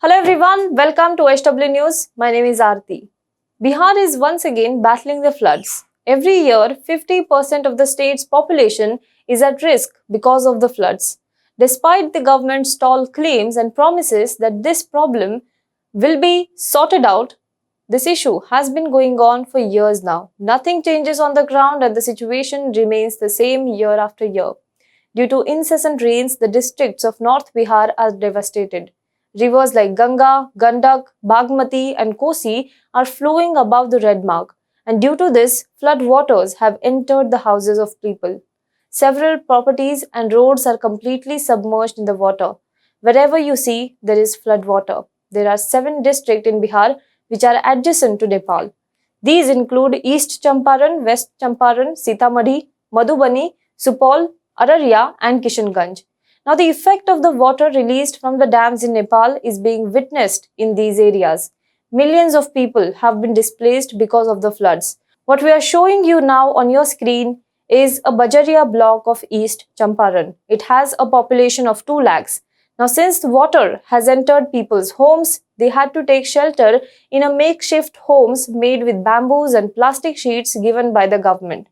Hello everyone, welcome to HW News. My name is Aarti. Bihar is once again battling the floods. Every year, 50% of the state's population is at risk because of the floods. Despite the government's tall claims and promises that this problem will be sorted out, this issue has been going on for years now. Nothing changes on the ground and the situation remains the same year after year. Due to incessant rains, the districts of North Bihar are devastated. Rivers like Ganga, Gandak, Bagmati, and Kosi are flowing above the red mark, and due to this, flood waters have entered the houses of people. Several properties and roads are completely submerged in the water. Wherever you see, there is flood water. There are 7 districts in Bihar which are adjacent to Nepal. These include East Champaran, West Champaran, Sitamarhi, Madhubani, Supol, Araria, and Kishanganj. Now, the effect of the water released from the dams in Nepal is being witnessed in these areas. Millions of people have been displaced because of the floods. What we are showing you now on your screen is a Bajaria block of East Champaran. It has a population of 2 lakhs. Now, since the water has entered people's homes, they had to take shelter in a makeshift homes made with bamboos and plastic sheets given by the government.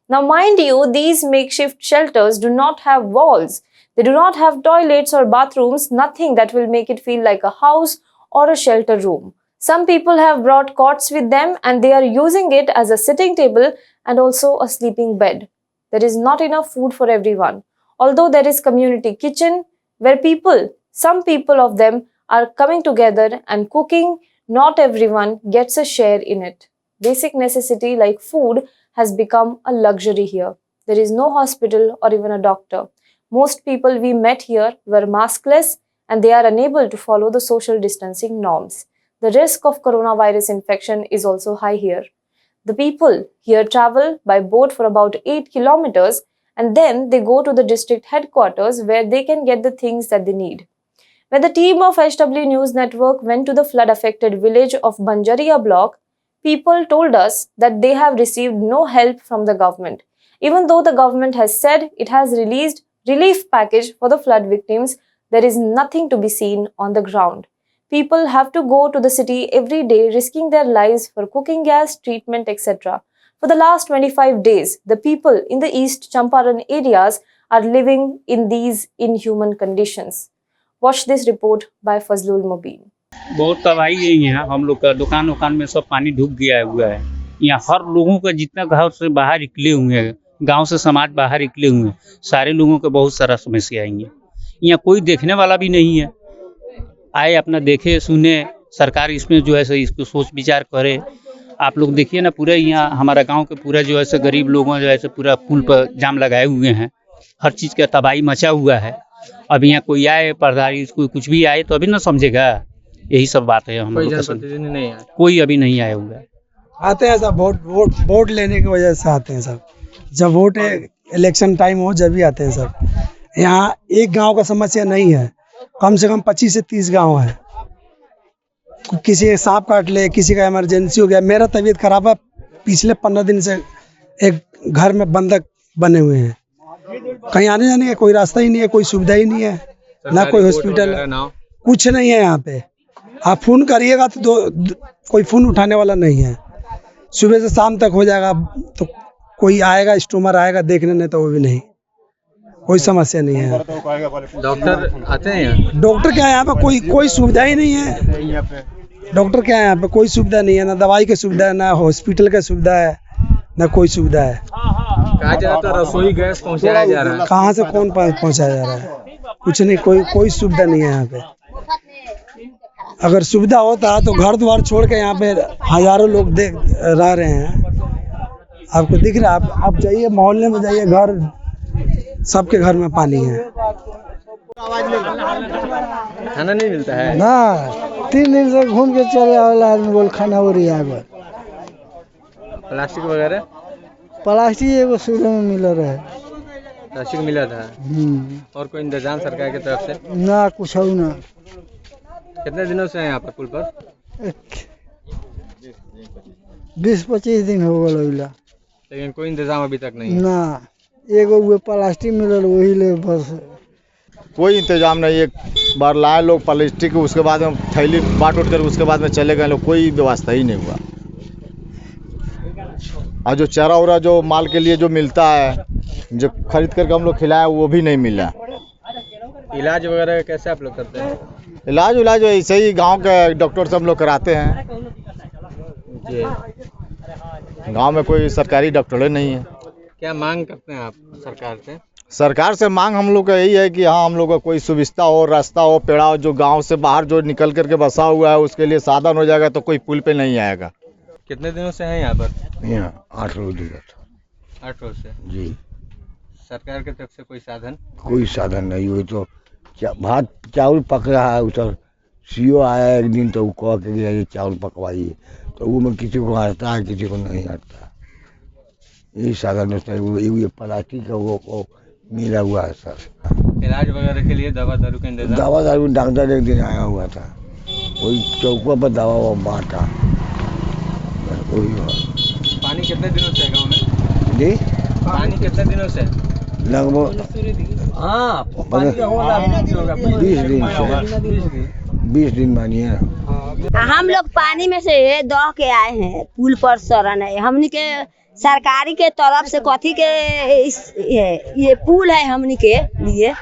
Now, mind you, these makeshift shelters do not have walls. They do not have toilets or bathrooms, nothing that will make it feel like a house or a shelter room. Some people have brought cots with them and they are using it as a sitting table and also a sleeping bed. There is not enough food for everyone. Although there is community kitchen where some people of them are coming together and cooking, not everyone gets a share in it. Basic necessity like food has become a luxury here. There is no hospital or even a doctor. Most people we met here were maskless and they are unable to follow the social distancing norms. The risk of coronavirus infection is also high here. The people here travel by boat for about 8 kilometers and then they go to the district headquarters where they can get the things that they need. When the team of HW News Network went to the flood-affected village of Banjaria block, people told us that they have received no help from the government. Even though the government has said it has released relief package for the flood victims, there is nothing to be seen on the ground. People have to go to the city every day risking their lives for cooking gas, treatment, etc. For the last 25 days, the people in the East Champaran areas are living in these inhuman conditions. Watch this report by Fazlul Mubin. बहुत तबाही है यहाँ। हम लोग का दुकान में सब पानी ढुक गया हुआ है। यहाँ हर लोगों का जितना घर से बाहर निकले हुए हैं, गांव से समाज बाहर निकले हुए हैं, सारे लोगों को बहुत सारा समस्या है। यहाँ कोई देखने वाला भी नहीं है। आए अपना देखे सुने, सरकार इसमें जो है इसको सोच विचार करे। आप लोग देखिए ना, पूरा यहाँ हमारा गांव के पूरा जो है गरीब लोगों जो है पूरा पुल पर जाम लगाए हुए हैं। हर चीज़ का तबाही मचा हुआ है। अब यहाँ कोई आए पढ़दारी, कोई कुछ भी आए तो अभी ना समझेगा। यही सब बात है। हम कोई अभी नहीं आया हुआ है। आते हैं सब वोट लेने की वजह से आते हैं सब। जब वोट इलेक्शन टाइम हो जब भी आते हैं सब। यहाँ एक गांव का समस्या नहीं है, कम से कम 25 से 30 गांव है। किसी का सांप काट ले, किसी का इमरजेंसी हो गया। मेरा तबीयत खराब है, पिछले 15 दिन से एक घर में बंधक बने हुए हैं। कहीं आने जाने का कोई रास्ता ही नहीं है, कोई सुविधा ही नहीं है, ना कोई हॉस्पिटल, कुछ नहीं है यहाँ पे। आप फोन करिएगा तो कोई फोन उठाने वाला नहीं है। सुबह से शाम तक हो जाएगा तो कोई आएगा, स्टोमर आएगा देखने, नहीं तो वो भी नहीं। कोई समस्या नहीं है। डॉक्टर आते हैं यहाँ? डॉक्टर क्या है यहाँ पे कोई सुविधा ही नहीं है। डॉक्टर क्या है यहाँ पे, कोई सुविधा नहीं है। ना दवाई की सुविधा है, ना हॉस्पिटल का सुविधा है, ना कोई सुविधा है। कहा जा रहा था रसोई गैस पहुँचाया जा रहा है, कहाँ से कौन पहुँचाया जा रहा है? कुछ नहीं, कोई सुविधा नहीं है यहाँ पे। अगर सुविधा होता तो घर द्वार छोड़ के यहाँ पे हजारों लोग रह रहे हैं। आपको दिख रहा है, आप जाइए मोहल्ले में जाइए, घर सबके घर में पानी है। खाना नहीं मिलता है ना, 3 दिन से घूम के चले वाला आदमी बोल खाना हो रही है। प्लास्टिक वगैरह? प्लास्टिक एगो शुरू में मिल रहा है। प्लास्टिक मिला था। और कोई इंतजाम सरकार की तरफ से? ना, कुछ हो ना। कितने दिनों से हैं यहाँ पर पुल पर? 20-25 दिन हो गए। लेकिन कोई इंतजाम अभी तक नहीं ना। एगो वो प्लास्टिक मिलल, वही ले बस कोई इंतजाम नहीं। एक बार लाए लोग प्लास्टिक, उसके बाद में थैली बांट उठ कर उसके बाद में चले गए लोग, कोई व्यवस्था ही नहीं हुआ। और जो चारा उरा जो माल के लिए जो मिलता है, जो खरीद करके हम लोग खिलाए, वो भी नहीं मिला। इलाज वगैरह कैसे आप लोग करते हैं? इलाज ऐसे ही गांव के डॉक्टर से हम लोग कराते हैं। जी, गांव में कोई सरकारी डॉक्टर नहीं है। क्या मांग करते हैं आप सरकार से? सरकार से मांग हम लोग का यही है कि हाँ, हम लोग का कोई सुविधा हो, रास्ता हो, पेड़ा हो, जो गांव से बाहर जो निकल करके बसा हुआ है उसके लिए साधन हो जाएगा, तो कोई पुल पे नहीं आएगा। कितने दिनों से हैं यहाँ पर? यहाँ 8 रोज दिया था 8 रोज से। जी। सरकार की तरफ से कोई साधन? कोई साधन नहीं हुई। तो भात चावल पक रहा है उधर, सीओ आया एक दिन तो वो कह के गया ये चावल पकवाइए, तो वो में किसी को हटता है, किसी को नहीं हटता। यही साधन होता है। वो प्लास्टिक का वो मिला हुआ है सर। इलाज वगैरह के लिए दवा दारू का इंतजाम? दवा दारू डॉक्टर एक दिन आया हुआ था, वही चौकों पर दवा वो बांटा, वही हुआ। पानी कितने दिनों से है गाँव में? जी, पानी कितने दिनों से? लगभग 20 दिन मानिए। हम लोग पानी में से दह के आए हैं, पुल पर शरण है हमनी के सरकारी के तरफ से। कथी के ये पुल है हमनी के लिए,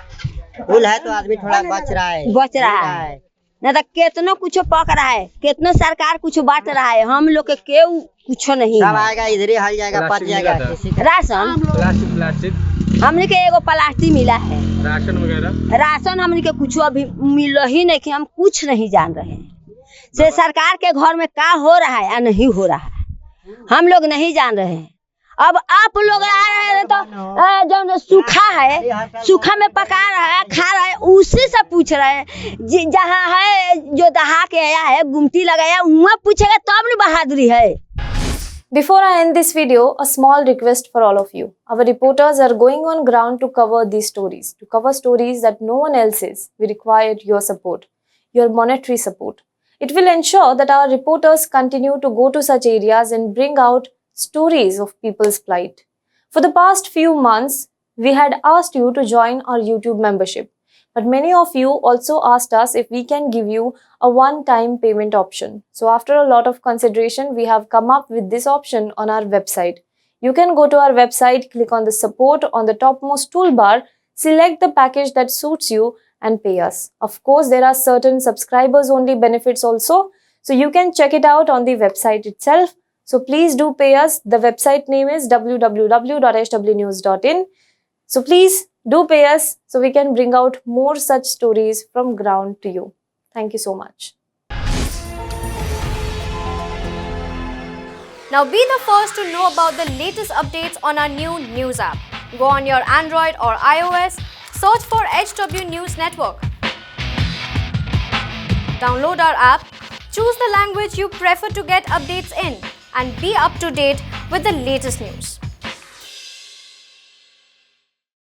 पुल है तो आदमी थोड़ा बच रहा है न तो कितनो कुछ पक रहा है, कितनो सरकार कुछ बांट रहा है, हम लोग के केहू कुछ नहीं सब है। आएगा इधर ही हल जाएगा, पच जाएगा। राशन प्लास्टिक हमने के एगो प्लास्टिक मिला है। राशन वगैरह? राशन हमने के कुछ अभी मिल ही नहीं, कि हम कुछ नहीं जान रहे हैं से सरकार के घर में क्या हो रहा है या नहीं हो रहा है, हम लोग नहीं जान रहे हैं। अब आप लोग आ रहे हैं तो जो सूखा है, सूखा में पका रहा है, खा रहा है, उसी से पूछ रहे हैं। जहाँ है जो दहा के आया है, गुमटी लगाया, वहाँ पूछेगा तब नहीं बहादुरी है। Before I end this video, a small request for all of you. Our reporters are going on ground to cover these stories, to cover stories that no one else is. We require your support, your monetary support. It will ensure that our reporters continue to go to such areas and bring out stories of people's plight. For the past few months, we had asked you to join our YouTube membership. But many of you also asked us if we can give you a one-time payment option. So after a lot of consideration, we have come up with this option on our website. You can go to our website, click on the support on the topmost toolbar, select the package that suits you and pay us. Of course, there are certain subscribers only benefits also. So you can check it out on the website itself. So please do pay us. The website name is www.hwnews.in. So please do pay us so we can bring out more such stories from ground to you. Thank you so much. Now be the first to know about the latest updates on our new news app. Go on your Android or iOS, search for HW News Network. Download our app, choose the language you prefer to get updates in, and be up to date with the latest news.